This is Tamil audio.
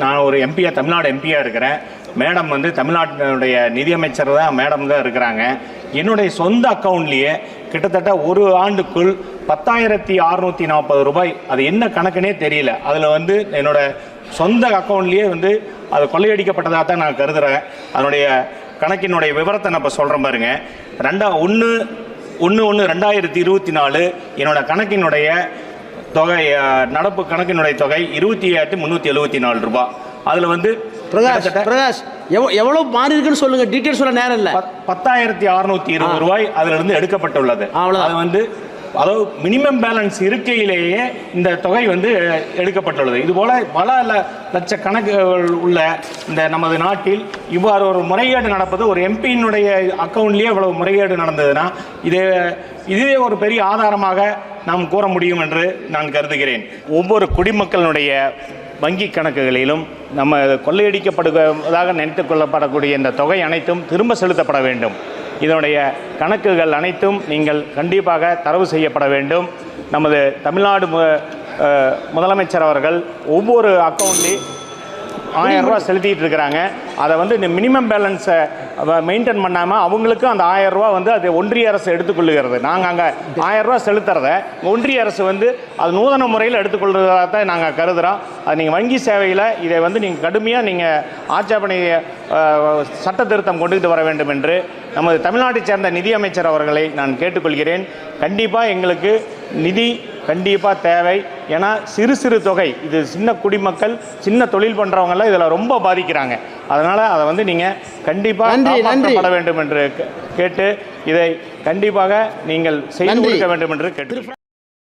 நான் ஒரு எம்பியாக தமிழ்நாடு எம்பியாக இருக்கிறேன். மேடம் வந்து தமிழ்நாட்டினுடைய நிதியமைச்சர் தான் மேடம் தான் இருக்கிறாங்க. என்னுடைய சொந்த அக்கௌண்ட்லேயே கிட்டத்தட்ட ஒரு ஆண்டுக்குள் 10,640 ரூபாய், அது என்ன கணக்குனே தெரியல. அதில் வந்து என்னோட சொந்த அக்கௌண்ட்லேயே வந்து அது கொள்ளையடிக்கப்பட்டதாக தான் நான் கருதுகிறேன். அதனுடைய கணக்கினுடைய விவரத்தை நான் இப்போ சொல்கிறேன் பாருங்க. 1/1/2024 என்னோட கணக்கினுடைய தொகை, நடப்பு கணக்கினுடைய தொகை 28,374 ரூபாய். அதில் வந்து பிரகாஷ் எவ்வளவு மாறி இருக்குன்னு சொல்லுங்க, டீட்டெயில் சொல்ல நேரம் இல்லை. 10,620 ரூபாய் அதில் இருந்து எடுக்கப்பட்டுள்ளது. அது வந்து அதாவது மினிமம் பேலன்ஸ் இருக்கையிலேயே இந்த தொகை வந்து எடுக்கப்பட்டுள்ளது. இதுபோல பல லட்சக்கணக்குகள் உள்ள இந்த நமது நாட்டில் இவ்வாறு ஒரு முறைகேடு நடப்பது, ஒரு எம்பியினுடைய அக்கௌண்ட்லேயே இவ்வளவு முறைகேடு நடந்ததுன்னா இதுவே ஒரு பெரிய ஆதாரமாக நாம் கூற முடியும் என்று நான் கருதுகிறேன். ஒவ்வொரு குடிமக்களுடைய வங்கி கணக்குகளிலும் நம்ம கொள்ளையடிக்கப்படுவதாக நினைத்து கொள்ளப்படக்கூடிய இந்த தொகை அனைத்தும் திரும்ப செலுத்தப்பட வேண்டும். இதனுடைய கணக்குகள் அனைத்தும் நீங்கள் கண்டிப்பாக தரவு செய்யப்பட வேண்டும். நமது தமிழ்நாடு முதலமைச்சர் அவர்கள் ஒவ்வொரு அக்கௌண்ட்லேயும் 1000 ரூபா செலுத்திட்டு இருக்கிறாங்க. அதை வந்து இந்த மினிமம் பேலன்ஸை மெயின்டைன் பண்ணாமல் அவங்களுக்கும் அந்த 1000 ரூபா வந்து அது ஒன்றிய அரசு எடுத்துக்கொள்ளுகிறது. நாங்கள் அங்கே 1000 ரூபா செலுத்துறத ஒன்றிய அரசு வந்து அது நூதன முறையில் எடுத்துக்கொள்வதாக தான் நாங்கள் கருதுகிறோம். அது நீங்கள் வங்கி சேவையில் இதை வந்து நீங்கள் கடுமையாக நீங்கள் ஆட்சேபனை சட்ட திருத்தம் கொண்டுகிட்டு வர வேண்டும் என்று நமது தமிழ்நாட்டைச் சேர்ந்த நிதியமைச்சர் அவர்களை நான் கேட்டுக்கொள்கிறேன். கண்டிப்பாக எங்களுக்கு நிதி கண்டிப்பாக தேவை. ஏன்னா சிறு தொகை, இது சின்ன குடிமக்கள், சின்ன தொழில் பண்ணுறவங்கெல்லாம் இதில் ரொம்ப பாதிக்கிறாங்க. அதனால் அதை வந்து நீங்கள் கண்டிப்பாக காப்பாற்றப்பட வேண்டும் என்று கேட்டு இதை கண்டிப்பாக நீங்கள் செய்து கொடுக்க வேண்டும் என்று கேட்டு